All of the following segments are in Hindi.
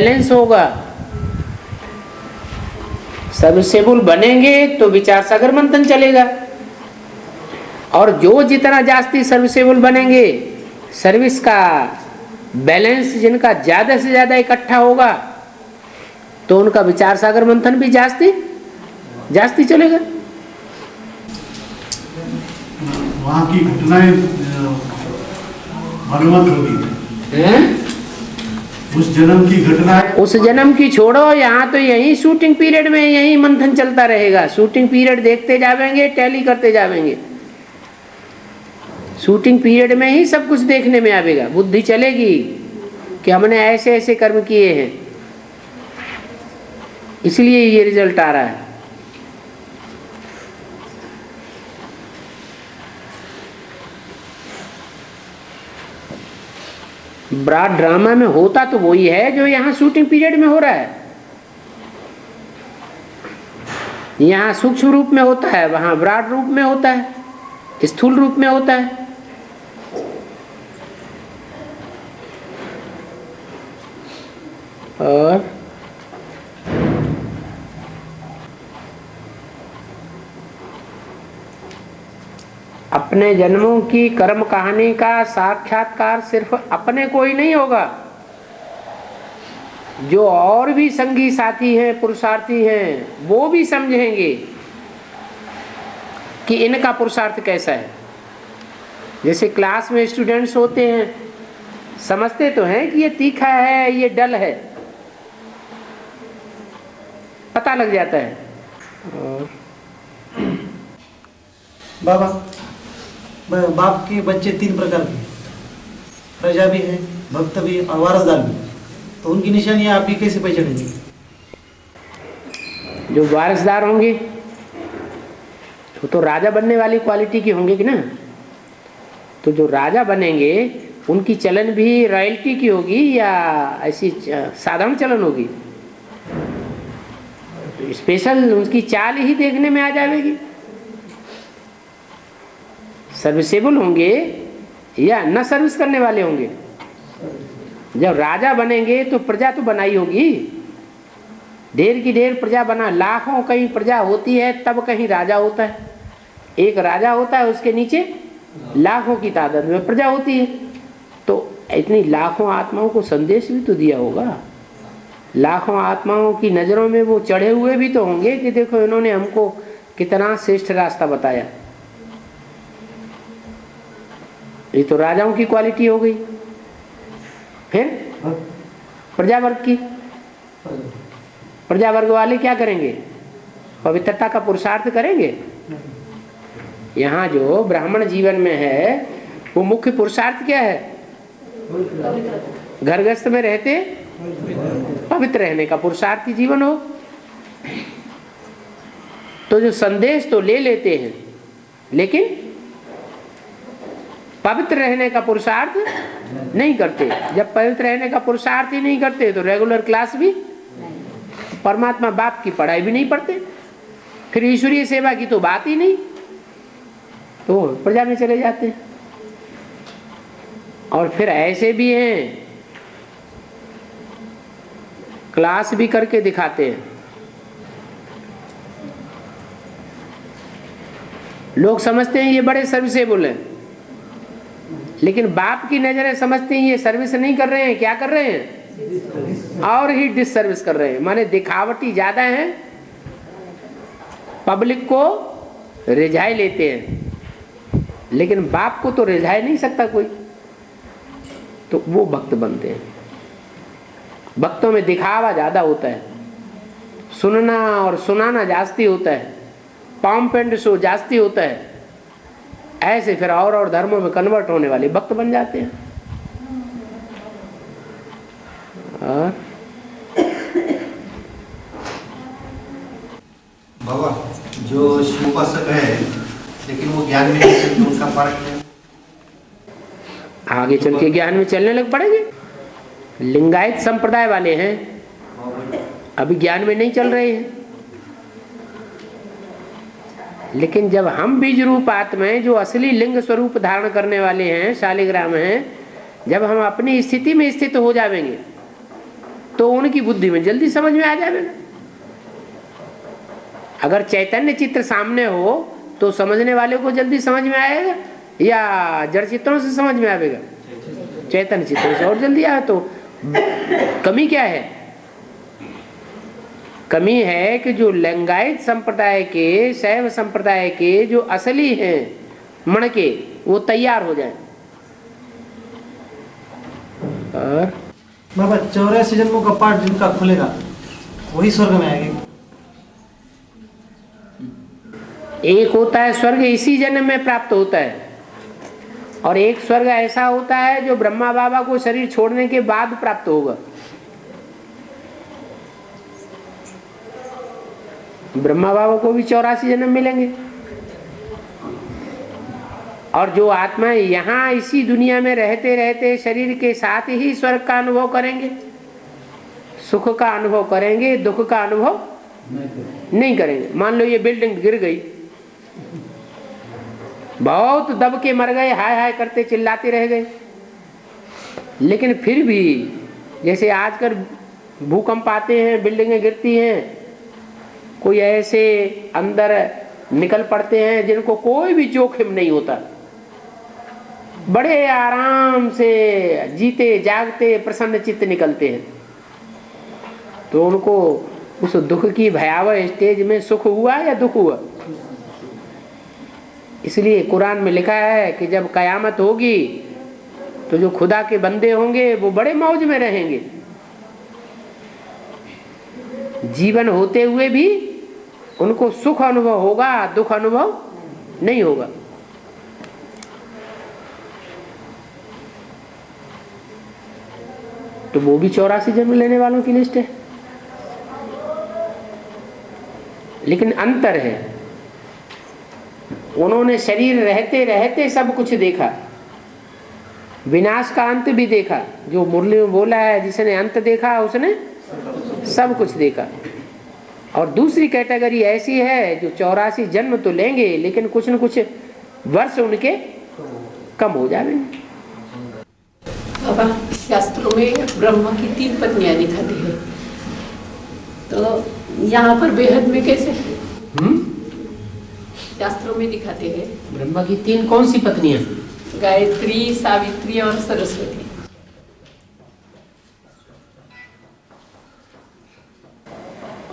बैलेंस होगा। सर्विसेबल बनेंगे तो विचार सागर मंथन चलेगा, और जो जितना जास्ती सर्विसेबल बनेंगे, सर्विस का बैलेंस जिनका ज्यादा से ज्यादा इकट्ठा होगा, तो उनका विचार सागर मंथन भी जास्ती चलेगा। वहाँ की घटनाएं मालूमात होगी, उस जन्म की घटनाएं, उस जन्म की छोड़ो, यहाँ तो यही शूटिंग पीरियड में यही मंथन चलता रहेगा। शूटिंग पीरियड देखते जावेंगे, टैली करते जावेंगे, शूटिंग पीरियड में ही सब कुछ देखने में आवेगा। बुद्धि चलेगी कि हमने ऐसे ऐसे कर्म किए हैं, इसलिए ये रिजल्ट आ रहा है। ब्रॉड ड्रामा में होता तो वही है जो यहाँ शूटिंग पीरियड में हो रहा है। यहाँ सूक्ष्म रूप में होता है, वहां ब्रॉड रूप में होता है, स्थूल रूप में होता है। और अपने जन्मों की कर्म कहानी का साक्षात्कार सिर्फ अपने को ही नहीं होगा, जो और भी संगी साथी हैं, पुरुषार्थी हैं, वो भी समझेंगे कि इनका पुरुषार्थ कैसा है। जैसे क्लास में स्टूडेंट्स होते हैं, समझते तो हैं कि ये तीखा है, ये डल है, पता लग जाता है। और बाबा, बाप के बच्चे 3 प्रकार के, प्रजा भी है, भक्त भी और वारसदार भी, तो उनकी निशानियां आप भी कैसे पहचानेंगे? जो वारसदार होंगे वो तो राजा बनने वाली क्वालिटी की होंगे कि ना। तो जो राजा बनेंगे उनकी चलन भी रॉयल्टी की होगी या ऐसी साधारण चलन होगी? तो स्पेशल उनकी चाल ही देखने में आ जाएगी। सर्विसेबल होंगे या न सर्विस करने वाले होंगे। जब राजा बनेंगे तो प्रजा तो बनाई होगी, ढेर की ढेर प्रजा बना, लाखों कहीं प्रजा होती है तब कहीं राजा होता है। एक राजा होता है, उसके नीचे लाखों की तादाद में प्रजा होती है। तो इतनी लाखों आत्माओं को संदेश भी तो दिया होगा। लाखों आत्माओं की नजरों में वो चढ़े हुए भी तो होंगे कि देखो इन्होंने हमको कितना श्रेष्ठ रास्ता बताया। ये तो राजाओं की क्वालिटी हो गई। फिर प्रजावर्ग की, प्रजावर्ग वाले क्या करेंगे? पवित्रता का पुरुषार्थ करेंगे। यहाँ जो ब्राह्मण जीवन में है वो मुख्य पुरुषार्थ क्या है? घर गृहस्थ में रहते पवित्र रहने का पुरुषार्थी जीवन हो। तो जो संदेश तो ले लेते हैं, लेकिन पवित्र रहने का पुरुषार्थ नहीं करते। जब पवित्र रहने का पुरुषार्थ ही नहीं करते तो रेगुलर क्लास भी, परमात्मा बाप की पढ़ाई भी नहीं पढ़ते, फिर ईश्वरीय सेवा की तो बात ही नहीं, तो प्रजा में चले जाते हैं। और फिर ऐसे भी हैं क्लास भी करके दिखाते हैं। लोग समझते हैं ये बड़े सर्विसेबल हैं, लेकिन बाप की नजरें समझते हैं ये सर्विस नहीं कर रहे हैं। क्या कर रहे हैं? और ही डिसर्विस कर रहे हैं। माने दिखावटी ज्यादा है, पब्लिक को रिझाई लेते हैं, लेकिन बाप को तो रिझाई नहीं सकता कोई, तो वो भक्त बनते हैं। भक्तों में दिखावा ज्यादा होता है, सुनना और सुनाना जास्ती होता है, पॉम्प एंड शो जास्ती होता है। ऐसे फिर और धर्मों में कन्वर्ट होने वाले भक्त बन जाते हैं। और बाबा, जो शिवोपासक है लेकिन वो ज्ञान में नहीं चलते, उनका फर्क है? आगे चल के ज्ञान में चलने लग पड़ेंगे। लिंगायत संप्रदाय वाले हैं, अभी ज्ञान में नहीं चल रहे हैं, लेकिन जब हम बीज रूप आत्माएं जो असली लिंग स्वरूप धारण करने वाले हैं, शालिग्राम हैं, जब हम अपनी स्थिति में स्थित हो जाएंगे तो उनकी बुद्धि में जल्दी समझ में आ जाएगा। अगर चैतन्य चित्र सामने हो तो समझने वाले को जल्दी समझ में आएगा या जड़ चित्रों से समझ में आएगा? चैतन्य चित्रों से और जल्दी आए। तो कमी क्या है? कमी है कि जो लिंगायत संप्रदाय के, शैव संप्रदाय के जो असली हैं मण के, वो तैयार हो जाए। और बाबा 84 जन्मों का पाठ जिनका खुलेगा वही स्वर्ग में आएंगे। एक होता है स्वर्ग इसी जन्म में प्राप्त होता है, और एक स्वर्ग ऐसा होता है जो ब्रह्मा बाबा को शरीर छोड़ने के बाद प्राप्त होगा। ब्रह्मा बाबा को भी 84 जन्म मिलेंगे, और जो आत्मा यहाँ इसी दुनिया में रहते रहते शरीर के साथ ही स्वर्ग का अनुभव करेंगे, सुख का अनुभव करेंगे, दुख का अनुभव नहीं करेंगे। मान लो ये बिल्डिंग गिर गई, बहुत दब के मर गए, हाय हाय करते चिल्लाते रह गए, लेकिन फिर भी जैसे आजकल भूकंप आते हैं, बिल्डिंगें गिरती हैं, कोई ऐसे अंदर निकल पड़ते हैं जिनको कोई भी जोखिम नहीं होता, बड़े आराम से जीते जागते प्रसन्न चित्त निकलते हैं। तो उनको उस दुख की भयावह स्टेज में सुख हुआ या दुख हुआ? इसलिए कुरान में लिखा है कि जब कयामत होगी तो जो खुदा के बंदे होंगे वो बड़े मौज में रहेंगे, जीवन होते हुए भी उनको सुख अनुभव होगा, दुख अनुभव नहीं होगा। तो वो भी 84 जन्म लेने वालों की लिस्ट है। लेकिन अंतर है, उन्होंने शरीर रहते रहते सब कुछ देखा, विनाश का अंत भी देखा। जो मुरली में बोला है, जिसने अंत देखा उसने सब कुछ देखा। और दूसरी कैटेगरी ऐसी है जो 84 जन्म तो लेंगे लेकिन कुछ न कुछ वर्ष उनके कम हो जाएंगे। बाबा, शास्त्रों में ब्रह्मा की 3 पत्नियां दिखाती है, तो यहाँ पर बेहद में कैसे? शास्त्रों में दिखाते हैं ब्रह्मा की 3 कौन सी पत्नियां? गायत्री, सावित्री और सरस्वती।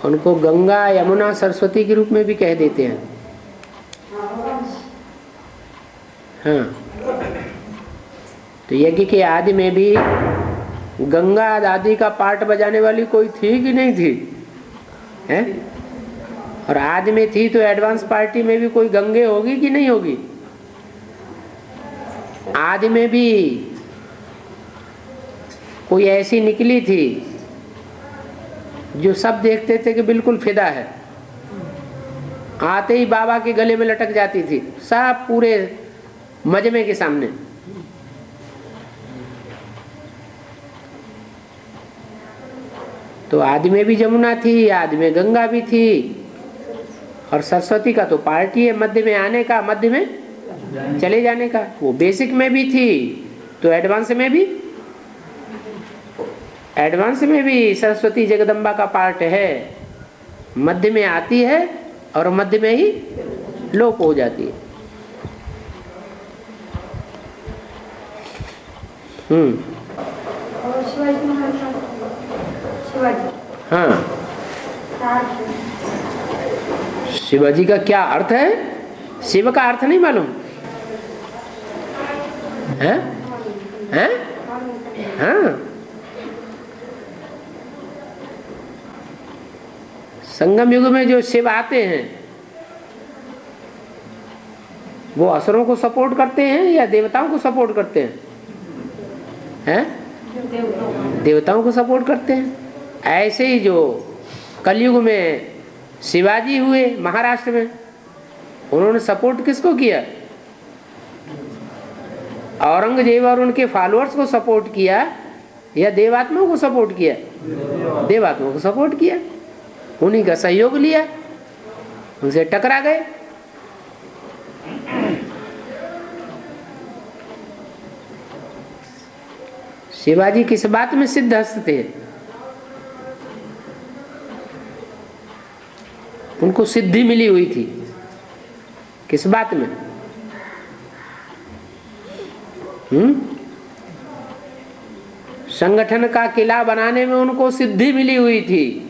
उनको गंगा, यमुना, सरस्वती के रूप में भी कह देते हैं। हाँ, तो यज्ञ के आदि में भी गंगा आदि का पार्ट बजाने वाली कोई थी कि नहीं थी? हैं? और आदि में थी तो एडवांस पार्टी में भी कोई गंगे होगी कि नहीं होगी? आदि में भी कोई ऐसी निकली थी जो सब देखते थे कि बिल्कुल फिदा है, आते ही बाबा के गले में लटक जाती थी, सब पूरे मजमे के सामने। तो आदि में भी जमुना थी, आदि में गंगा भी थी, और सरस्वती का तो पार्टी है मध्य में आने का, मध्य में चले जाने का। वो बेसिक में भी थी तो एडवांस में भी सरस्वती जगदम्बा का पार्ट है, मध्य में आती है और मध्य में ही लोप हो जाती है। हाँ, शिवाजी का क्या अर्थ है? शिव का अर्थ नहीं मालूम है? हैं? हाँ, संगम युग में जो शिव आते हैं वो असुरों को सपोर्ट करते हैं या देवताओं को सपोर्ट करते हैं? हैं? देवताओं को सपोर्ट करते हैं। ऐसे ही जो कलयुग में शिवाजी हुए महाराष्ट्र में, उन्होंने सपोर्ट किसको किया? औरंगजेब और उनके फॉलोअर्स को सपोर्ट किया या देवात्माओं को सपोर्ट किया? देवात्माओं को सपोर्ट किया, उन्हीं का सहयोग लिया, उनसे टकरा गए। शिवाजी किस बात में सिद्धहस्त थे? उनको सिद्धि मिली हुई थी। किस बात में? संगठन का किला बनाने में उनको सिद्धि मिली हुई थी।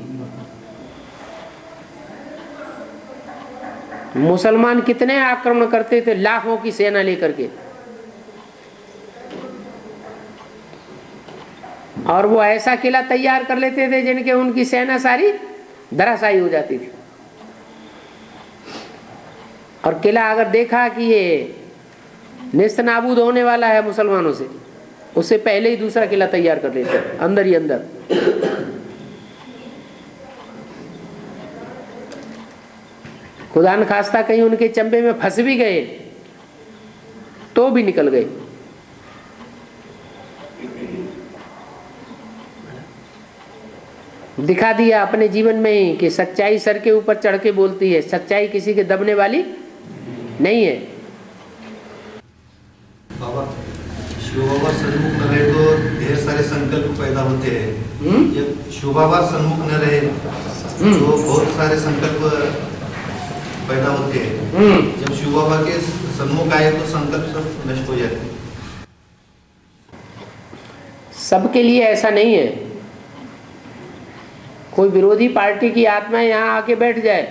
मुसलमान कितने आक्रमण करते थे, लाखों की सेना लेकर के, और वो ऐसा किला तैयार कर लेते थे जिनके उनकी सेना सारी धराशायी हो जाती थी। और किला अगर देखा कि ये नेस्तनाबूद होने वाला है मुसलमानों से, उससे पहले ही दूसरा किला तैयार कर लेते अंदर ही अंदर। खुदा न खास्ता कहीं उनके चंबे में फंस भी गए तो भी निकल गए। दिखा दिया अपने जीवन में ही कि सच्चाई सर के ऊपर चढ़ के बोलती है, सच्चाई किसी के दबने वाली नहीं है। बाबा, शिव बाबा सन्मुख न रहे तो ढेर सारे संकल्प पैदा होते हैं। जब शिव बाबा सन्मुख न रहे तो बहुत सारे संकल्प पैदा होते हैं। जब शिव बाबा के सन्मुख आए तो संकल्प सब नष्ट हो जाते हैं। सबके लिए ऐसा नहीं है। कोई विरोधी पार्टी की आत्मा यहाँ आके बैठ जाए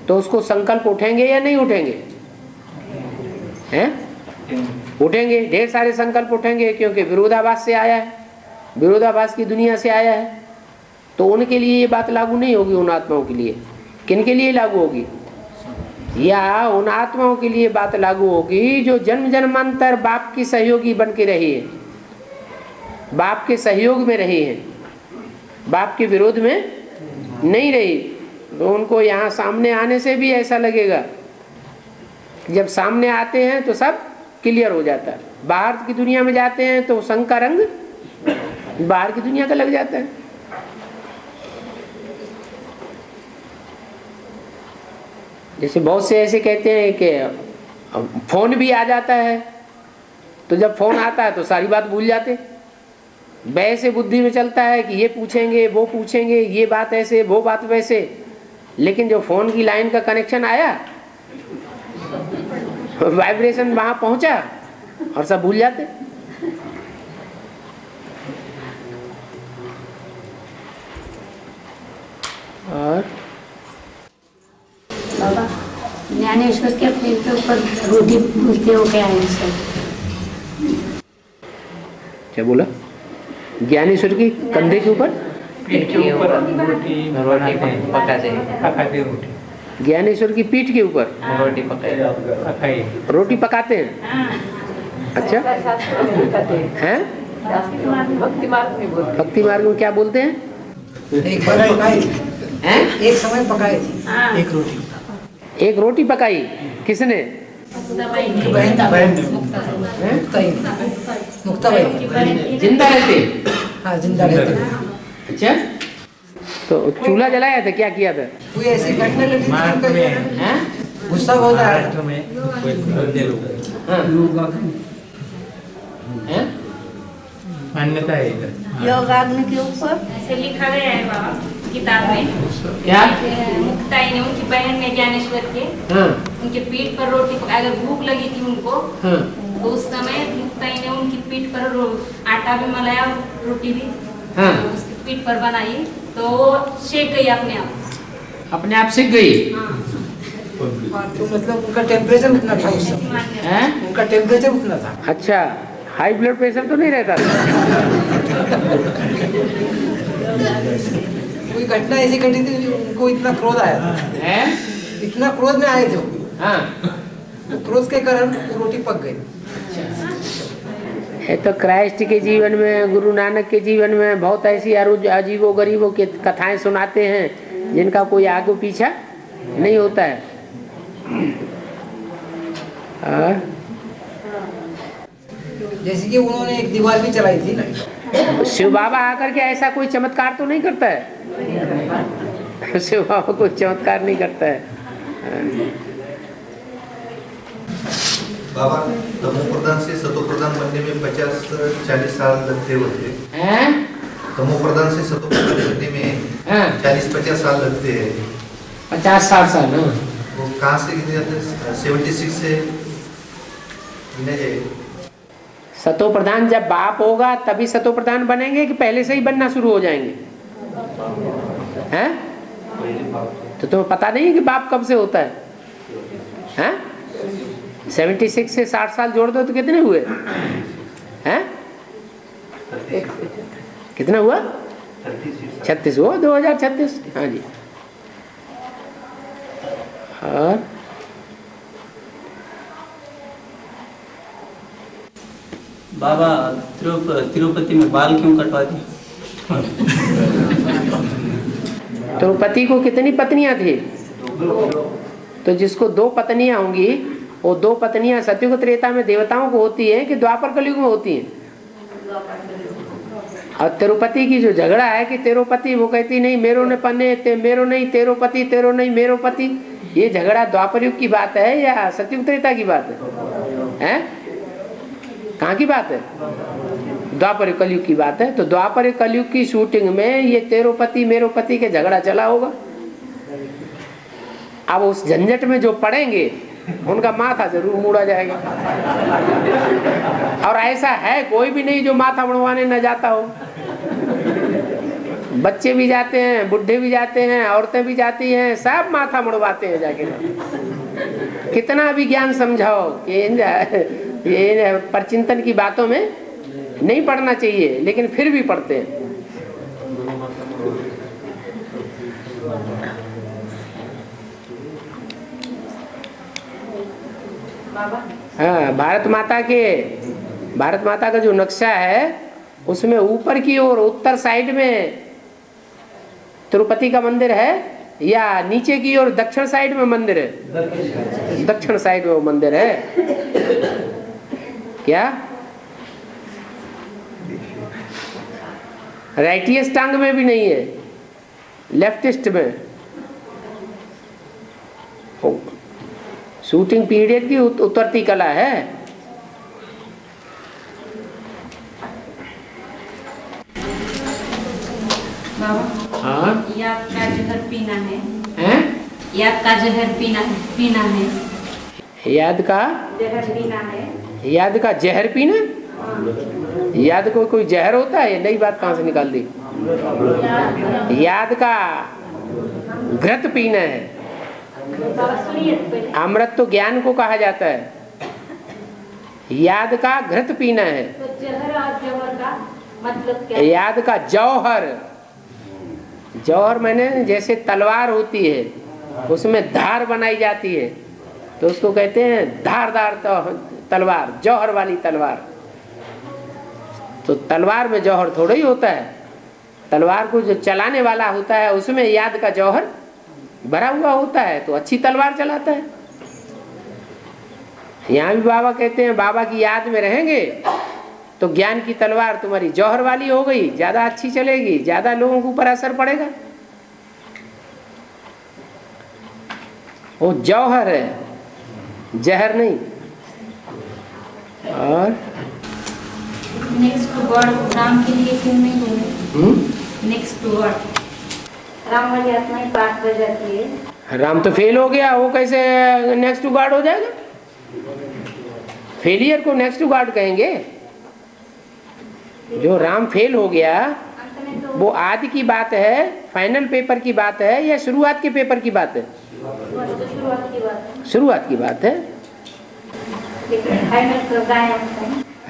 तो उसको संकल्प उठेंगे या नहीं उठेंगे? हैं? उठेंगे, ढेर सारे संकल्प उठेंगे, क्योंकि विरोधाभास से आया है, विरोधाभास की दुनिया से आया है। तो उनके लिए ये बात लागू नहीं होगी। उन आत्माओं के लिए, किन के लिए लागू होगी? या उन आत्माओं के लिए बात लागू होगी जो जन्म जन्मांतर बाप की सहयोगी बन के रही है, बाप के सहयोग में रही है, बाप के विरोध में नहीं रही। तो उनको यहाँ सामने आने से भी ऐसा लगेगा, जब सामने आते हैं तो सब क्लियर हो जाता है। बाहर की दुनिया में जाते हैं तो संग का रंग बाहर की दुनिया का लग जाता है। जैसे बहुत से ऐसे कहते हैं कि फोन भी आ जाता है, तो जब फोन आता है तो सारी बात भूल जाते। वैसे बुद्धि में चलता है कि ये पूछेंगे, वो पूछेंगे, ये बात ऐसे, वो बात वैसे, लेकिन जो फोन की लाइन का कनेक्शन आया, वाइब्रेशन वहां पहुंचा और सब भूल जाते। और बाबा, ज्ञानेश्वर के पेट के ऊपर रोटी पूछते हो क्या है सर? क्या बोला? ज्ञानेश्वर की कंधे के ऊपर पीठ के ऊपर रोटी पकाते रोटी। ज्ञानेश्वर की पीठ के ऊपर रोटी पकाते हैं। अच्छा, हैं? भक्ति मार्ग में क्या बोलते हैं? एक समय पकाई थी एक रोटी पकाई। किसने? जिंदा रहते? हाँ, जिंदा रहते। अच्छा, तो चूल्हा जलाया था, क्या किया था? कोई ऐसी घटना लगी गुस्सा बहुत आया। मान्यता है योगाग्नि के ऊपर ऐसे लिखा गया है बाबा किताब में। क्या? मुक्ताई ने, उनकी बहन ने ज्ञानेश्वर के, उनके पीठ पर रोटी, अगर भूख लगी थी उनको तो उस समय मुक्ताई ने उनकी पीठ पर आटा भी मलाया, रोटी भी उसकी पीठ पर बनाई, तो वो सेक गई अपने आप सीख गई। तो मतलब उनका टेम्परेचर उतना था उस समय, उनका टेम्परेचर उतना था। अच्छा, हाई ब्लड प्रेशर तो नहीं रहता था? कोई घटना ऐसी घटी थी, उनको इतना क्रोध आया था, इतना क्रोध में आए थे वो, क्रोध के कारण रोटी पक गई। है तो क्राइस्ट के जीवन में, गुरु नानक के जीवन में बहुत ऐसी अजीबो गरीबों की कथाएं सुनाते हैं जिनका कोई आगे पीछा नहीं होता है। जैसे कि उन्होंने एक दीवार भी चलाई थी ना। शिव बाबा आकर के ऐसा कोई चमत्कार तो नहीं करता है। शिव बाबा कोई चमत्कार नहीं करता है। बाबा, तमो प्रधान से सतो प्रधान बनने में 50-40 साल लगते होते हैं। तमो प्रधान से सतो प्रधान बनने में 40-50 साल लगते हैं। 50-60 साल। हाँ, वो कहाँ से गिने जाते हैं? 76 से गिने जाए। सतो प्रधान जब बाप होगा तभी सतो प्रधान बनेंगे कि पहले से ही बनना शुरू हो जाएंगे? हैं? तो तुम्हें पता नहीं है कि बाप कब से होता है? हैं? 76 से 60 साल जोड़ दो तो कितने हुए? हैं? कितना हुआ? 36 हुआ, 2036। हाँ जी। और बाबा तिरुपति में बाल क्यों कटवा दी? तिरुपति को कितनी पत्नियां थी? तो जिसको 2 पत्नियां होंगी, वो 2 पत्नियां सतयुग त्रेता में देवताओं को होती है कि द्वापर कलयुग में होती है? और तिरुपति की जो झगड़ा है कि तिरुपति, वो कहती नहीं मेरो ने पन्ने मेरो नहीं तेरो पति, तेरो नहीं मेरो पति, ये झगड़ा द्वापर युग की बात है या सतयुग त्रेता की बात है? कहाँ की बात है? द्वापर कलयुग की बात है। तो द्वापर कलयुग की शूटिंग में ये तेरो पति मेरो पति के झगड़ा चला होगा। अब उस झंझट में जो पड़ेंगे उनका माथा जरूर मुड़ा जाएगा। और ऐसा है कोई भी नहीं जो माथा मुड़वाने न जाता हो। बच्चे भी जाते हैं, बुढ़े भी जाते हैं, औरतें भी जाती हैं, सब माथा मुड़वाते हैं जाके। कितना भी ज्ञान समझाओ कि ये परचिंतन की बातों में नहीं पढ़ना चाहिए, लेकिन फिर भी पढ़ते हैं। हाँ, भारत माता का जो नक्शा है उसमें ऊपर की ओर उत्तर साइड में तिरुपति का मंदिर है या नीचे की ओर दक्षिण साइड में मंदिर है? दक्षिण साइड में वो मंदिर है। क्या राइटियस्ट टांग में भी नहीं है, लेफ्टिस्ट में। शूटिंग पीरियड की उतरती कला है। हाँ? याद का जहर पीना है। याद का जहर पीना है। याद का जहर पीना है। याद का जहर पीना? याद को कोई जहर होता है? नई बात कहाँ से निकाल दी? याद का घृत पीना है। अमृत तो ज्ञान को कहा जाता है, याद का घृत पीना है। तो जहर और जौहर का मतलब क्या? याद का जौहर, जौहर मैंने जैसे तलवार होती है उसमें धार बनाई जाती है तो उसको कहते हैं धारदार तलवार, जौहर वाली तलवार। तो तलवार में जौहर थोड़ा ही होता है, तलवार को जो चलाने वाला होता है उसमें याद का जौहर भरा हुआ होता है तो अच्छी तलवार चलाता है। यहाँ भी बाबा कहते हैं बाबा की याद में रहेंगे तो ज्ञान की तलवार तुम्हारी जौहर वाली हो गई, ज्यादा अच्छी चलेगी, ज्यादा लोगों के ऊपर असर पड़ेगा। वो जौहर है, जहर नहीं। और नेक्स्ट टू गॉड राम के लिए क्यों नहीं बोले? नेक्स्ट टू गॉड राम वाली आत्मा ही पाठ कर जाती है। राम तो फेल हो गया, वो कैसे नेक्स्ट टू गॉड हो जाएगा? फेलियर को नेक्स्ट टू गॉड कहेंगे? जो राम फेल हो गया वो आदि की बात है, फाइनल पेपर की बात है या शुरुआत के पेपर की बात है? शुरुआत की बात है।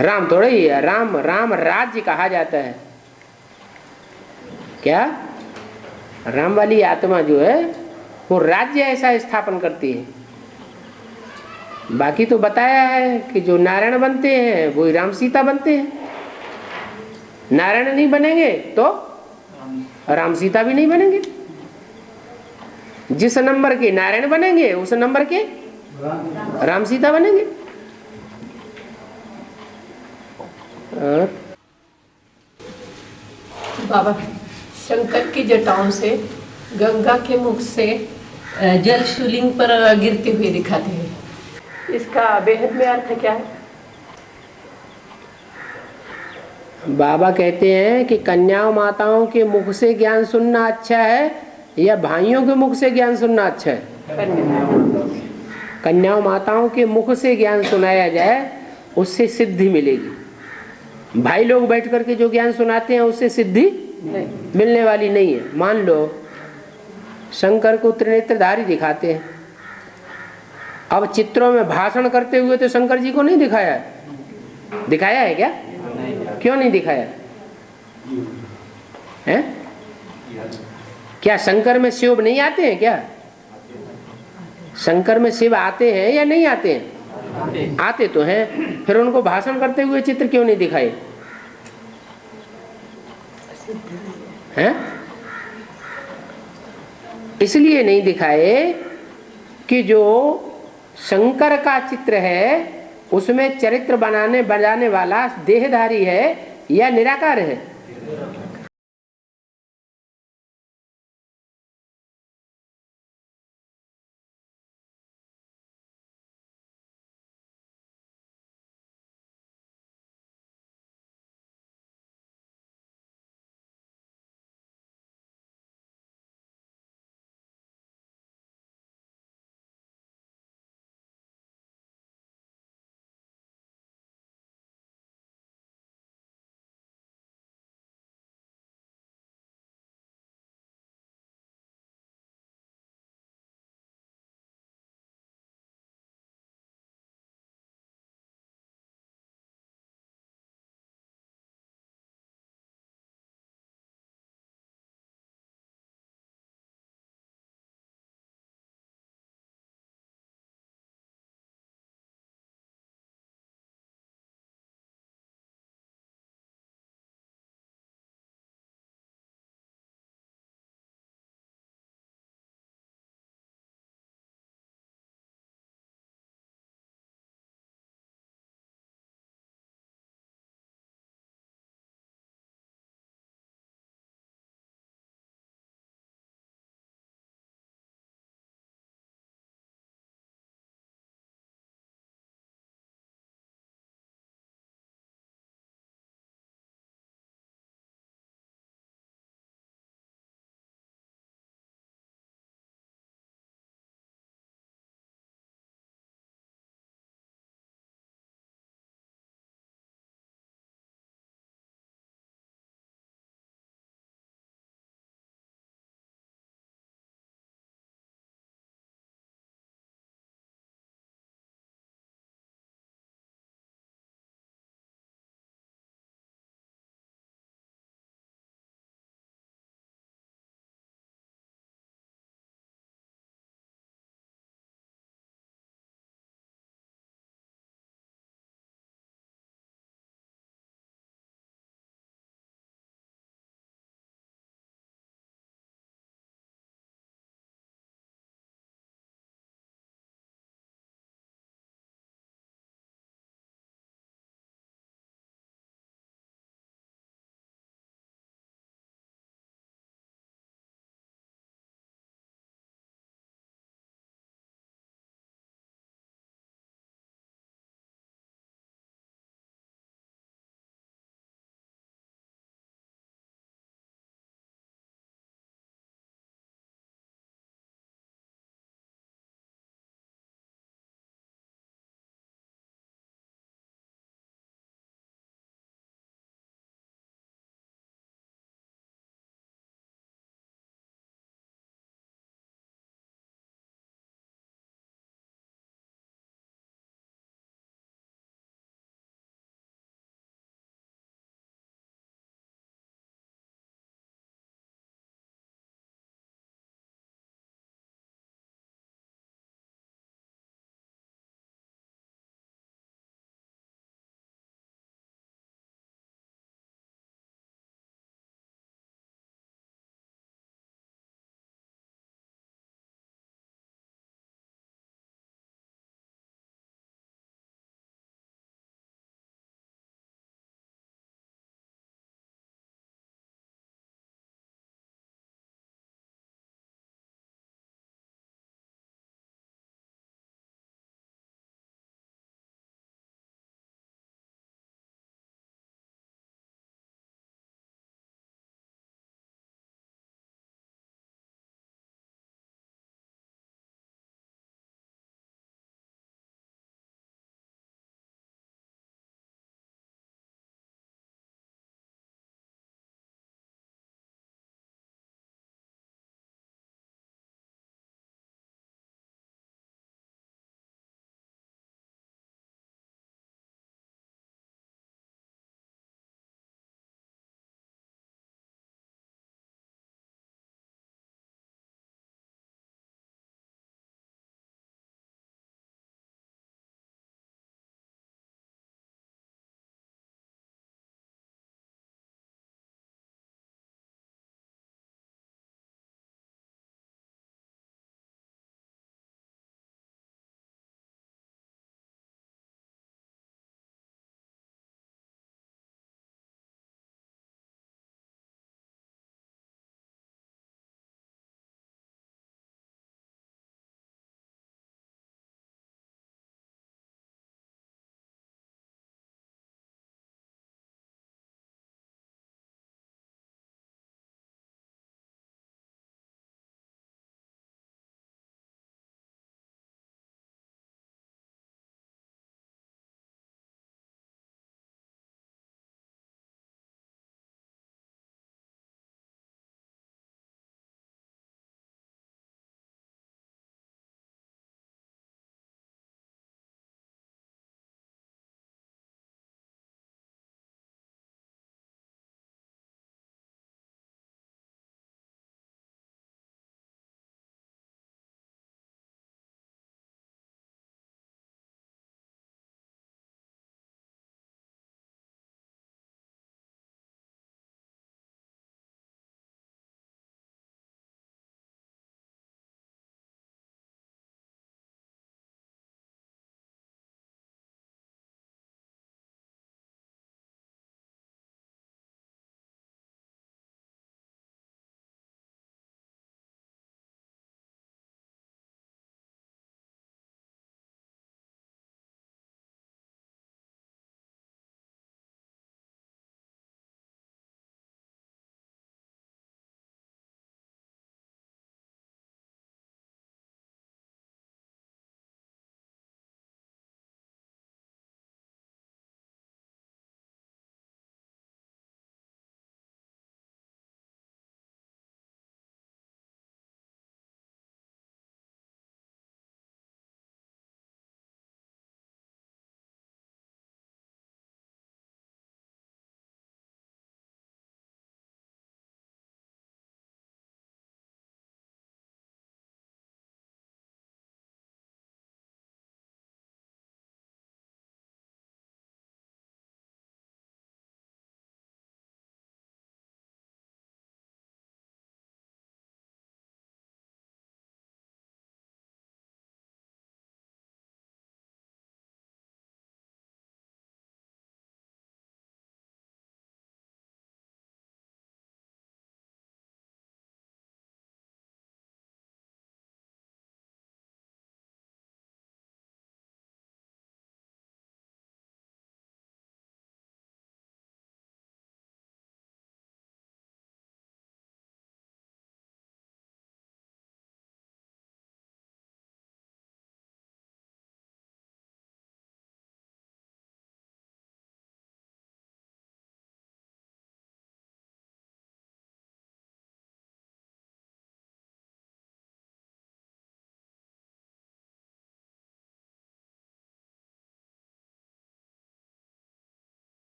राम थोड़ा ही है, राम राज्य कहा जाता है। क्या राम वाली आत्मा जो है वो राज्य ऐसा स्थापन करती है। बाकी तो बताया है कि जो नारायण बनते हैं वो राम सीता बनते हैं। नारायण नहीं बनेंगे तो राम सीता भी नहीं बनेंगे। जिस नंबर के नारायण बनेंगे उस नंबर के राम सीता बनेंगे। बाबा शंकर की जटाओं से गंगा के मुख से जल शिवलिंग पर गिरते हुए दिखाते हैं, इसका बेहद में अर्थ क्या है? बाबा कहते हैं कि कन्याओं माताओं के मुख से ज्ञान सुनना अच्छा है या भाइयों के मुख से ज्ञान सुनना अच्छा है? कन्याओं माताओं के मुख से ज्ञान सुनाया जाए, उससे सिद्धि मिलेगी। भाई लोग बैठ करके जो ज्ञान सुनाते हैं उससे सिद्धि मिलने वाली नहीं है। मान लो शंकर को त्रिनेत्रधारी दिखाते हैं, अब चित्रों में भाषण करते हुए तो शंकर जी को नहीं दिखाया है, दिखाया है क्या? क्यों नहीं दिखाया है? क्या शंकर में शिव नहीं आते हैं क्या? शंकर में शिव आते हैं या नहीं आते हैं? आते तो हैं, फिर उनको भाषण करते हुए चित्र क्यों नहीं दिखाए हैं? इसलिए नहीं दिखाए कि जो शंकर का चित्र है उसमें चरित्र बनाने वाला देहधारी है या निराकार है?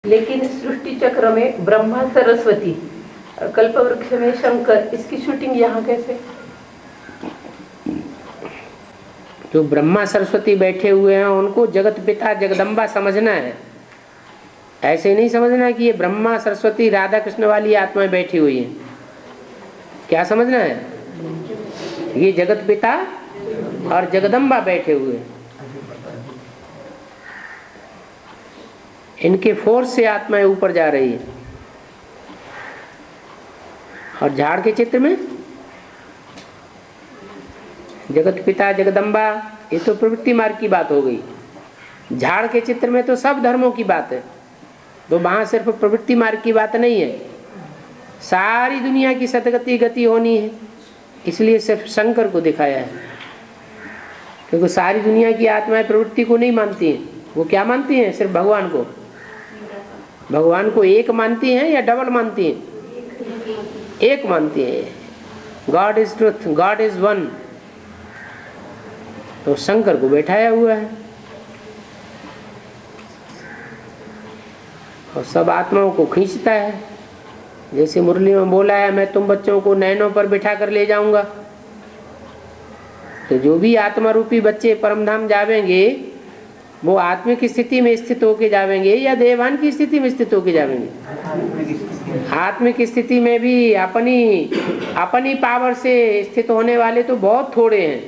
लेकिन सृष्टि चक्र में ब्रह्मा सरस्वती, कल्पवृक्ष में शंकर, इसकी शूटिंग यहाँ कैसे? जो ब्रह्मा सरस्वती बैठे हुए हैं उनको जगत पिता जगदम्बा समझना है। ऐसे नहीं समझना कि ये ब्रह्मा सरस्वती राधा कृष्ण वाली आत्माएं बैठी हुई हैं। क्या समझना है? ये जगत पिता और जगदम्बा बैठे हुए हैं। इनके फोर्स से आत्माएं ऊपर जा रही है। और झाड़ के चित्र में जगत पिता जगदम्बा, ये तो प्रवृत्ति मार्ग की बात हो गई। झाड़ के चित्र में तो सब धर्मों की बात है, तो वहां सिर्फ प्रवृत्ति मार्ग की बात नहीं है। सारी दुनिया की सतगति गति होनी है, इसलिए सिर्फ शंकर को दिखाया है। क्योंकि सारी दुनिया की आत्माएं प्रवृत्ति को नहीं मानती हैं। वो क्या मानती हैं? सिर्फ भगवान को। भगवान को एक मानती हैं या डबल मानती हैं? एक मानती हैं। God is truth, God is one. तो शंकर को बैठाया हुआ है और सब आत्माओं को खींचता है। जैसे मुरली में बोला है, मैं तुम बच्चों को नैनों पर बिठा कर ले जाऊंगा। तो जो भी आत्मा रूपी बच्चे परमधाम जावेंगे वो आत्मिक स्थिति में स्थित होके जावेंगे या देवान की स्थिति में स्थित होके जावेंगे? आत्मिक स्थिति में भी अपनी पावर से स्थित होने वाले तो बहुत थोड़े हैं।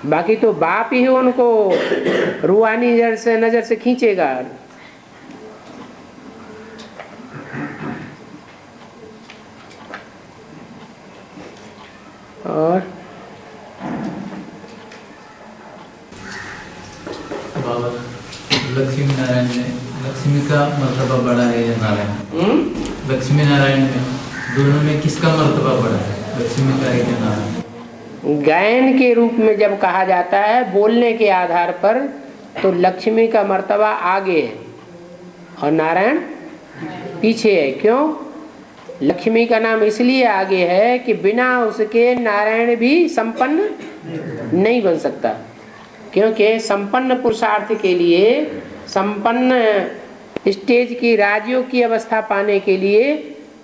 बाकी तो बाप ही उनको रूहानी नजर से खींचेगा। और बाबा लक्ष्मी नारायण में लक्ष्मी का मर्तबा बड़ा है या नारायण? लक्ष्मी नारायण में दोनों में किसका मर्तबा बड़ा है, लक्ष्मी का है या नारायण? गायन के रूप में जब कहा जाता है बोलने के आधार पर, तो लक्ष्मी का मर्तबा आगे है और नारायण पीछे है। क्यों? लक्ष्मी का नाम इसलिए आगे है कि बिना उसके नारायण भी संपन्न नहीं बन सकता। क्योंकि संपन्न पुरुषार्थ के लिए, संपन्न स्टेज की राजयोग की अवस्था पाने के लिए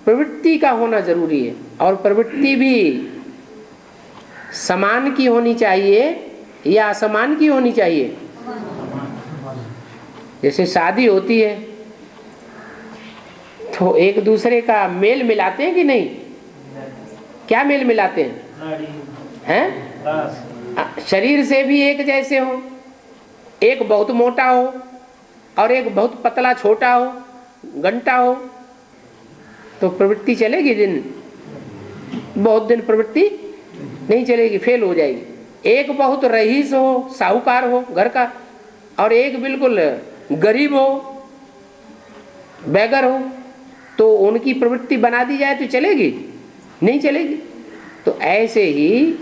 प्रवृत्ति का होना जरूरी है। और प्रवृत्ति भी समान की होनी चाहिए या असमान की होनी चाहिए। जैसे शादी होती है तो एक दूसरे का मेल मिलाते हैं कि नहीं? क्या मेल मिलाते हैं? शरीर से भी एक जैसे हो, एक बहुत मोटा हो और एक बहुत पतला छोटा हो, घंटा हो, तो प्रवृत्ति चलेगी? बहुत दिन प्रवृत्ति नहीं चलेगी, फेल हो जाएगी। एक बहुत रईस हो, साहूकार हो घर का, और एक बिल्कुल गरीब हो, बेगर हो, तो उनकी प्रवृत्ति बना दी जाए तो चलेगी? नहीं चलेगी। तो ऐसे ही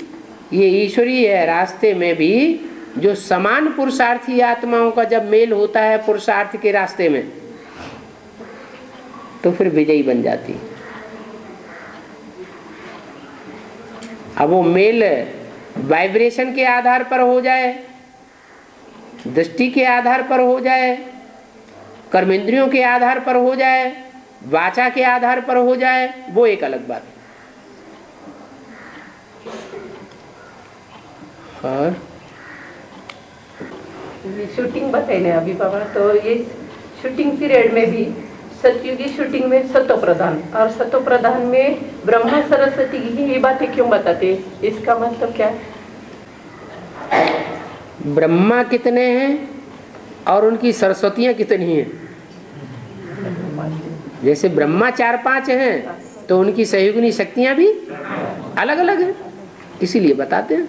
ये ईश्वरीय रास्ते में भी जो समान पुरुषार्थी आत्माओं का जब मेल होता है पुरुषार्थ के रास्ते में, तो फिर विजयी बन जाती है। अब वो मेल वाइब्रेशन के आधार पर हो जाए, दृष्टि के आधार पर हो जाए, कर्मेंद्रियों के आधार पर हो जाए, वाचा के आधार पर हो जाए, वो एक अलग बात है। और शूटिंग बताइए अभी बाबा, तो ये शूटिंग पीरियड में भी सतयुगी शूटिंग में सतो प्रधान, और सतो प्रधान में ब्रह्मा सरस्वती की ये बातें क्यों बताते? इसका मतलब क्या है? ब्रह्मा कितने हैं और उनकी सरस्वतियां कितनी हैं? जैसे ब्रह्मा 4-5 हैं तो उनकी सहयोगिनी शक्तियां भी अलग अलग हैं, इसीलिए बताते हैं।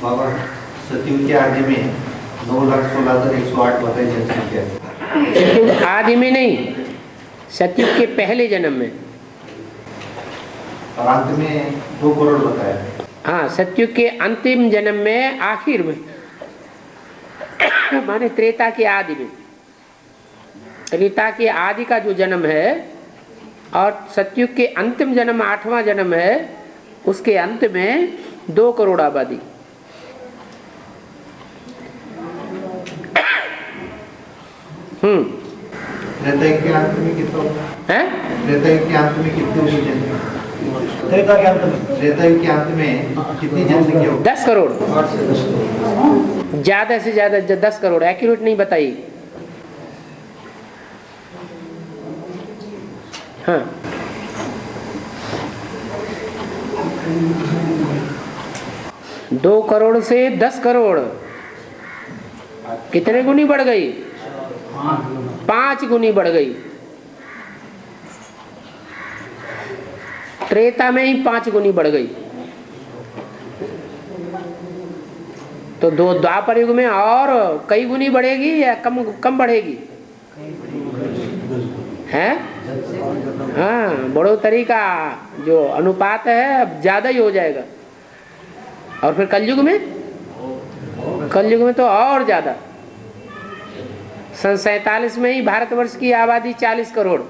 बाबा सतयुग के आदि में 9,16,108 बताई जनसंख्या है। सतयुग आदि में नहीं, सतयुग के पहले जन्म में, और अंत में 2 करोड़ बताया। हाँ, सतयुग के अंतिम जन्म में, आखिर में माने त्रेता के आदि में। त्रेता के आदि का जो जन्म है और सतयुग के अंतिम जन्म 8वां जन्म है, उसके अंत में 2 करोड़ आबादी। त्रेता युग के अंत में कितना होगा? हैं? त्रेता युग के अंत में कितनी होगी जनसंख्या? त्रेता के अंत में त्रेता युग के अंत में कितनी जनसंख्या होगी? 10 करोड़, ज्यादा से ज्यादा 10 करोड़, एक्यूरेट नहीं बताई। हाँ, दो करोड़ से 10 करोड़ कितने गुनी बढ़ गई? 5 गुनी बढ़ गई। त्रेता में ही 5 गुनी बढ़ गई। तो दो द्वापर युग में और कई गुनी बढ़ेगी या कम बढ़ेगी? है? हाँ, बढ़ोतरी का जो अनुपात है अब ज्यादा ही हो जाएगा। और फिर कलयुग में तो और ज्यादा। सन 47 में ही भारतवर्ष की आबादी 40 करोड़,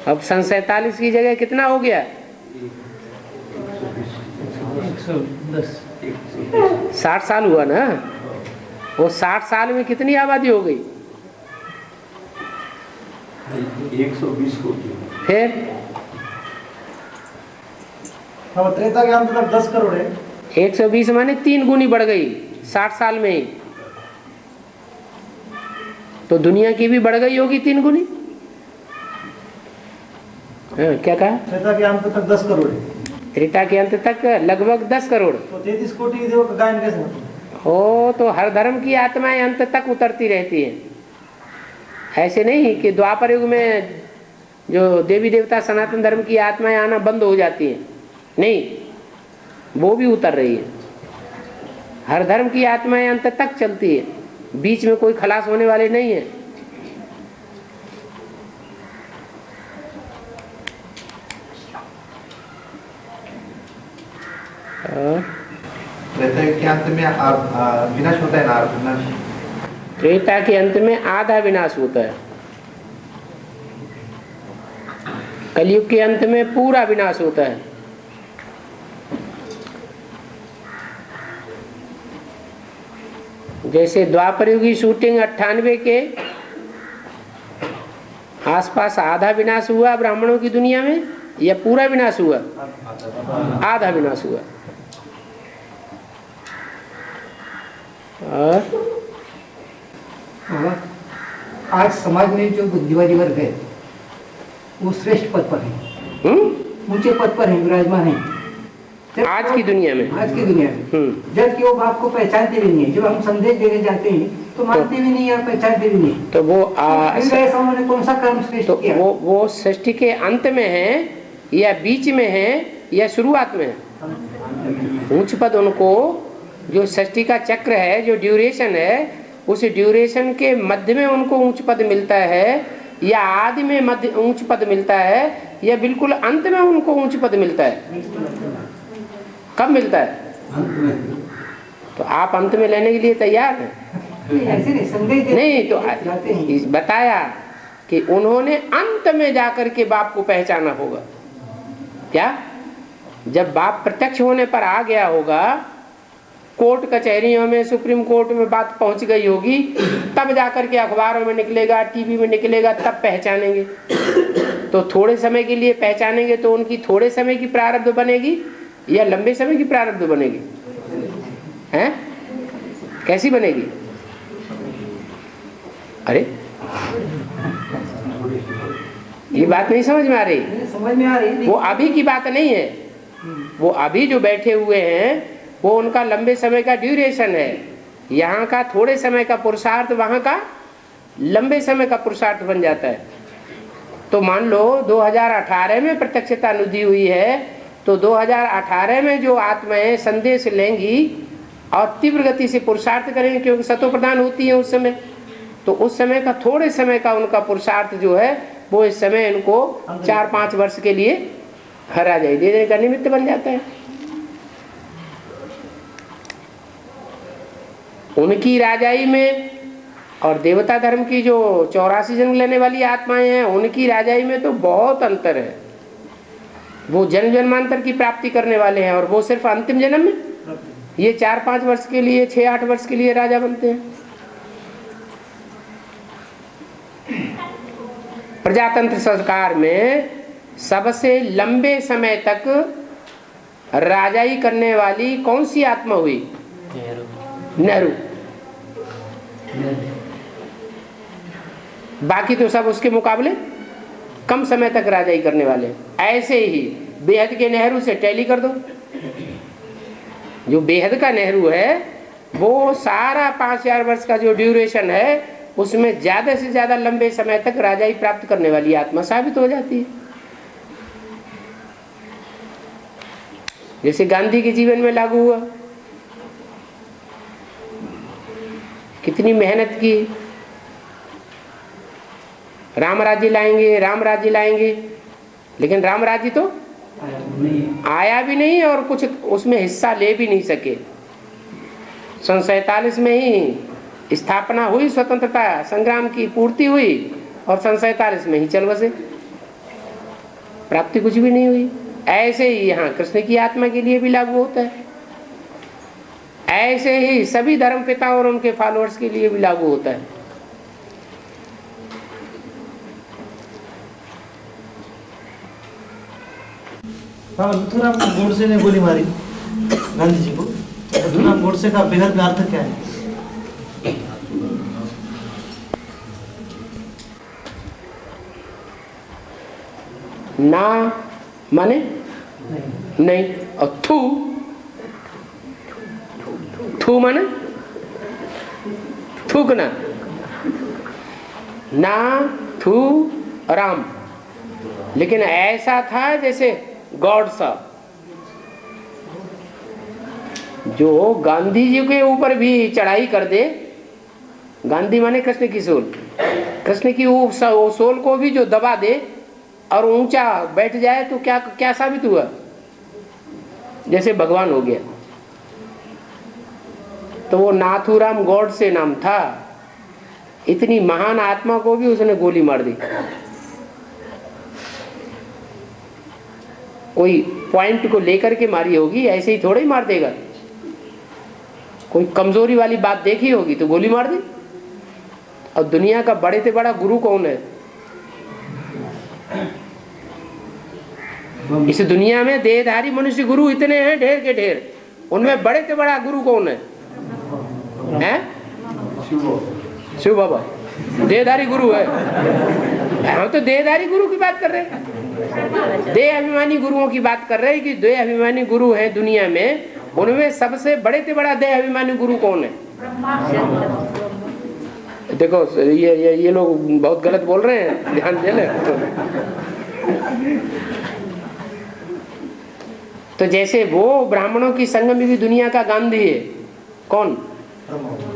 अब सन 47 की जगह कितना हो गया? 60 साल हुआ ना। वो 60 साल में कितनी आबादी हो गई? 120 कोटि। फिर त्रेता के अंत तक 10 करोड़ है। 120 माने 3 गुनी बढ़ गई 60 साल में ही। तो दुनिया की भी बढ़ गई होगी 3 गुनी। हाँ, क्या कहा? त्रेता के अंत तक 10 करोड़ है। त्रेता के अंत तक लगभग 10 करोड़। तो 33 कोटि के देवों का गायन कैसे होता? हो तो हर धर्म की आत्माएं अंत तक उतरती रहती हैं। ऐसे नहीं कि द्वापर युग में जो देवी देवता सनातन धर्म की आत्माएं आना बंद हो जाती हैं, नहीं, वो भी उतर रही है। हर धर्म की आत्माएं अंत तक चलती है, बीच में कोई खलास होने वाले नहीं है। त्रेता युग के अंत में विनाश होता है ना? विनाश त्रेता के अंत में आधा विनाश होता है, कलयुग के अंत में पूरा विनाश होता है। जैसे द्वापर युग की शूटिंग 98 के आसपास आधा विनाश हुआ ब्राह्मणों की दुनिया में, या पूरा विनाश हुआ? आधा विनाश हुआ। और आज समाज में जो बुद्धिवादी वर्ग है वो श्रेष्ठ पद पर है, ऊंचे पद पर है, विराजमान है आज की दुनिया में। जबकि वो बाप को पहचानते भी नहीं है। जब हम संदेश देने जाते हैं तो मानते भी नहीं और पहचानते भी नहीं। तो वो ऐसा उन्होंने कौन सा कर्म श्रेष्ठ तो किया? वो सृष्टि के अंत में है या बीच में है या शुरुआत में है? ऊंच पद उनको, जो सृष्टि का चक्र है, जो ड्यूरेशन है, उस ड्यूरेशन के मध्य में उनको ऊंच पद मिलता है, या आदि में मध्य ऊंच पद मिलता है, या बिल्कुल अंत में उनको ऊंच पद मिलता है? कब मिलता है? तो आप अंत में लेने के लिए तैयार हैं? नहीं, तो बताया कि उन्होंने अंत में जाकर के बाप को पहचाना होगा। क्या? जब बाप प्रत्यक्ष होने पर आ गया होगा, कोर्ट कचहरियों में, सुप्रीम कोर्ट में बात पहुंच गई होगी, तब जाकर के अखबारों में निकलेगा, टीवी में निकलेगा, तब पहचानेंगे। तो थोड़े समय के लिए पहचानेंगे तो उनकी थोड़े समय की प्रारब्ध बनेगी या लंबे समय की प्रारब्ध बनेगी? हैं? कैसी बनेगी? अरे ये बात नहीं समझ में आ रही? समझ में आ रही। वो अभी की बात नहीं है। वो अभी जो बैठे हुए हैं वो उनका लंबे समय का ड्यूरेशन है। यहाँ का थोड़े समय का पुरुषार्थ वहाँ का लंबे समय का पुरुषार्थ बन जाता है। तो मान लो 2018 में प्रत्यक्षता अनुदी हुई है, तो 2018 में जो आत्माएं संदेश लेंगी और तीव्र गति से पुरुषार्थ करेंगे, क्योंकि सतो प्रधान होती है उस समय, तो उस समय का थोड़े समय का उनका पुरुषार्थ जो है वो इस समय इनको 4-5 वर्ष के लिए हरा जाए देने का निमित्त बन जाता है। उनकी राजाई में और देवता धर्म की जो 84 जन्म लेने वाली आत्माएं हैं, उनकी राजाई में तो बहुत अंतर है। वो जन्म जन्मांतर की प्राप्ति करने वाले हैं और वो सिर्फ अंतिम जन्म में, ये 4-5 वर्ष के लिए, 6-8 वर्ष के लिए राजा बनते हैं। प्रजातंत्र सरकार में सबसे लंबे समय तक राजाई करने वाली कौन सी आत्मा हुई? नेहरू। बाकी तो सब उसके मुकाबले कम समय तक राजाई करने वाले। ऐसे ही बेहद के नेहरू से टैली कर दो। जो बेहद का नेहरू है वो सारा 5000 वर्ष का जो ड्यूरेशन है उसमें ज्यादा से ज्यादा लंबे समय तक राजाई प्राप्त करने वाली आत्मा साबित हो जाती है। जैसे गांधी के जीवन में लागू हुआ, कितनी मेहनत की, राम राज्य लाएंगे राम राज्य लाएंगे, लेकिन राम राज्य तो आया भी नहीं और कुछ उसमें हिस्सा ले भी नहीं सके। 47 में ही स्थापना हुई, स्वतंत्रता संग्राम की पूर्ति हुई और 47 में ही चल बसे, प्राप्ति कुछ भी नहीं हुई। ऐसे ही यहाँ कृष्ण की आत्मा के लिए भी लागू होता है, ऐसे ही सभी धर्म पिता और उनके फॉलोअर्स के लिए भी लागू होता है। हाँ, लुथुराम गोडसे ने गोली मारी गांधी जी को। लुथुराम गोडसे का बेहद का अर्थ क्या है? ना माने नहीं, और थू थू माने थूकना। ना थू राम, लेकिन ऐसा था जैसे गॉड सा, जो गांधी जी के ऊपर भी चढ़ाई कर दे। गांधी माने कृष्ण की सोल, कृष्ण की वो सोल को भी जो दबा दे और ऊंचा बैठ जाए तो क्या क्या साबित हुआ? जैसे भगवान हो गया। तो वो नाथूराम गॉडसे नाम था। इतनी महान आत्मा को भी उसने गोली मार दी। कोई पॉइंट को लेकर के मारी होगी, ऐसे ही थोड़ा ही मार देगा। कोई कमजोरी वाली बात देखी होगी तो गोली मार दी। और दुनिया का बड़े से बड़ा गुरु कौन है? इस दुनिया में देहधारी मनुष्य गुरु इतने हैं, ढेर के ढेर। उनमें बड़े से बड़ा गुरु कौन है? शिव बाबा देहधारी गुरु है। हम तो देहधारी गुरु की बात कर रहे हैं, देह अभिमानी गुरुओं की बात कर रहे हैं कि देह अभिमानी गुरु है दुनिया में। उनमें सबसे बड़े से बड़ा देह अभिमानी गुरु कौन है? देखो ये लोग बहुत गलत बोल रहे हैं, ध्यान दे ले। तो जैसे वो ब्राह्मणों की संग में भी दुनिया का गांधी है। कौन?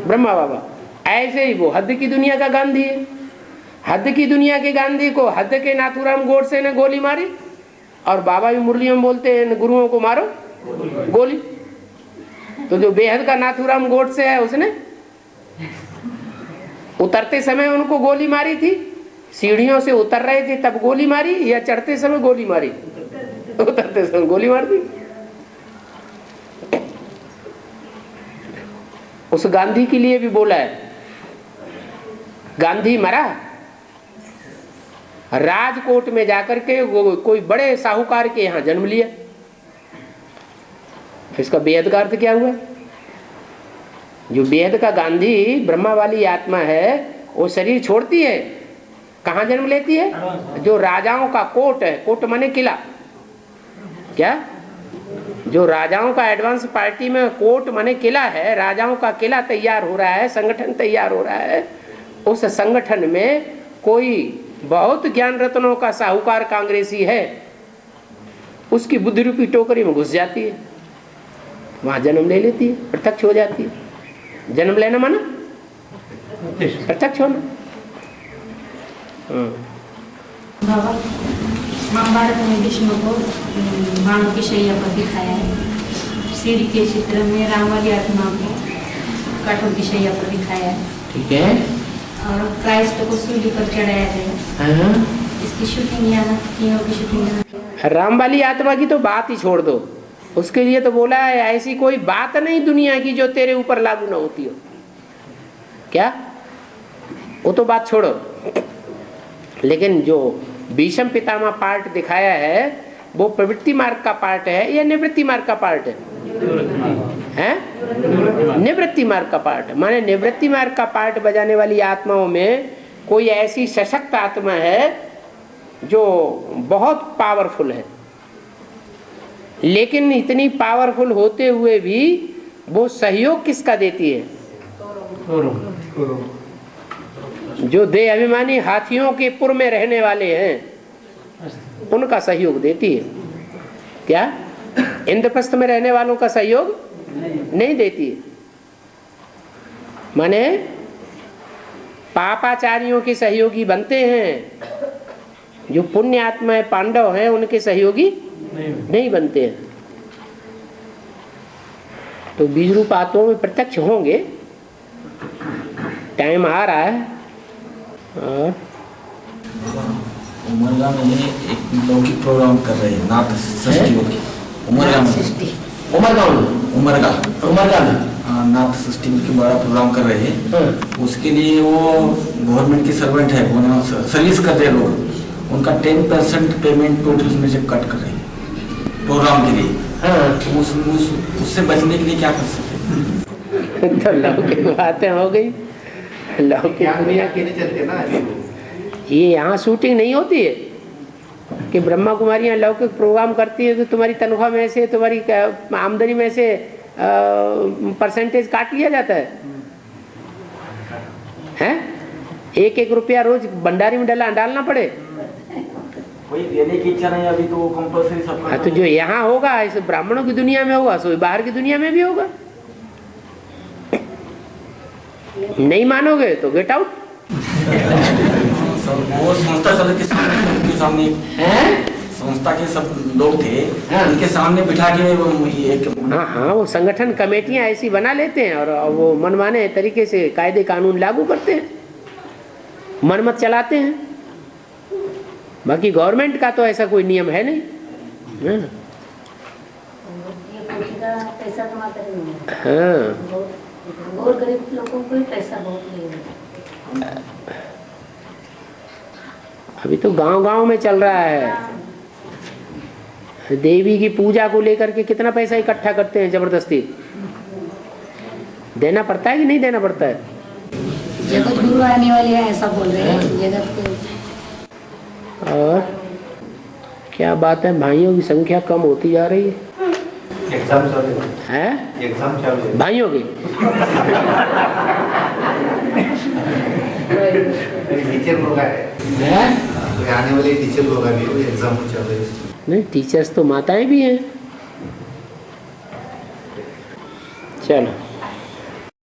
ब्रह्मा बाबा। ऐसे ही वो हद की दुनिया का गांधी है। हद की दुनिया के गांधी को हद के नाथूराम गोडसे ने गोली मारी, और बाबा भी मुरली में बोलते हैं गुरुओं को मारो गोली। तो जो बेहद का नाथूराम गोडसे है उसने उतरते समय उनको गोली मारी थी। सीढ़ियों से उतर रहे थे तब गोली मारी, या चढ़ते समय गोली मारी? उतरते समय गोली मार दी। उस गांधी के लिए भी बोला है, गांधी मरा राजकोट में जाकर के कोई बड़े साहूकार के यहाँ जन्म लिया। इसका बेहद का अर्थ क्या हुआ? जो बेहद का गांधी ब्रह्मा वाली आत्मा है वो शरीर छोड़ती है, कहाँ जन्म लेती है? जो राजाओं का कोट है, कोट माने किला, क्या? जो राजाओं का एडवांस पार्टी में कोट माने किला है, राजाओं का किला तैयार हो रहा है, संगठन तैयार हो रहा है। उस संगठन में कोई बहुत ज्ञान रत्नों का साहूकार कांग्रेसी है, उसकी बुद्धि रूपी टोकरी में घुस जाती है, वहां जन्म ले लेती है, प्रत्यक्ष हो जाती है। जन्म लेना माना प्रत्यक्ष होना। बाबा, महाभारत में विष्णु को बाणों की शैया पर दिखाया है। सीढ़ी के चित्र में राम वाली आत्मा को काठों की शैया पर दिखाया है। ठीक है। और क्राइस्ट को सूली पर चढ़ाया गया। इसकी शूटिंग यहाँ, तीनों की शूटिंग। राम वाली आत्मा की तो बात ही छोड़ दो, उसके लिए तो बोला है ऐसी कोई बात नहीं दुनिया की जो तेरे ऊपर लागू ना होती हो। क्या? वो तो बात छोड़ो, लेकिन जो भीष्म पितामह पार्ट दिखाया है वो प्रवृत्ति मार्ग का पार्ट है या निवृत्ति मार्ग का पार्ट है? निवृत्ति मार्ग का पार्ट। माने निवृत्ति मार्ग का पार्ट बजाने वाली आत्माओं में कोई ऐसी सशक्त आत्मा है जो बहुत पावरफुल है, लेकिन इतनी पावरफुल होते हुए भी वो सहयोग किसका देती है? जो देह अभिमानी हाथियों के पुर में रहने वाले हैं उनका सहयोग देती है। क्या इंद्रप्रस्थ में रहने वालों का सहयोग नहीं देती है? माने पापाचारियों के सहयोगी बनते हैं, जो पुण्य आत्माएं पांडव हैं उनके सहयोगी नहीं बनते हैं। तो बीज रूप आत्माओं में प्रत्यक्ष होंगे, टाइम आ रहा है। और उमरगा में एक लौकिक प्रोग्राम कर रहे हैं नाथ षष्ठी की। उमरगा में नाथ षष्ठी की बड़ा प्रोग्राम कर रहे हैं। उसके लिए वो गवर्नमेंट की सर्वेंट है, वो सर्विस कर रहे लोग, उनका 10% पेमेंट टोटल में से कट कर रहे हैं प्रोग्राम के लिए। तो उससे बचने के लिए क्या कर सकते हैं? तो लौकिक बातें हो गई। लौकिक दुनिया के लिए चलते ना, ये यहाँ शूटिंग नहीं होती है कि ब्रह्मा कुमारियाँ लौकिक प्रोग्राम करती है तो तुम्हारी तनख्वाह में से, तुम्हारी आमदनी में से परसेंटेज काट लिया जाता है? 1-1 रुपया रोज भंडारी में डालना पड़े? कोई देने की इच्छा नहीं अभी, तो कंपल्सरी सबका। तो जो यहाँ होगा इस ब्राह्मणों की दुनिया में होगा, सो बाहर की दुनिया में भी होगा। नहीं मानोगे तो गेट आउट। वो संस्था के सामने संस्था के सब लोग थे, उनके सामने बिठा के हाँ, वो संगठन कमेटियां ऐसी बना लेते हैं और वो मनमाने तरीके से कायदे कानून लागू करते हैं, मनमत चलाते हैं। बाकी गवर्नमेंट का तो ऐसा कोई नियम है नहीं। हाँ, और गरीब लोगों को पैसा बहुत नहीं। अभी तो गांव-गांव में चल रहा है, देवी की पूजा को लेकर के कितना पैसा इकट्ठा करते हैं जबरदस्ती। देना पड़ता है कि नहीं देना पड़ता है? जगत गुरु आने वाले हैं ऐसा बोल रहे हैं जगत के। और क्या बात है, भाइयों की संख्या कम होती जा रही है। एग्जाम चालू है? एग्जाम चालू है भाइयों की। टीचर लोग आए, तो आने वाले टीचर लोग अभी एग्जाम चल रहे हैं। नहीं, टीचर्स तो माताएं भी हैं। चलो।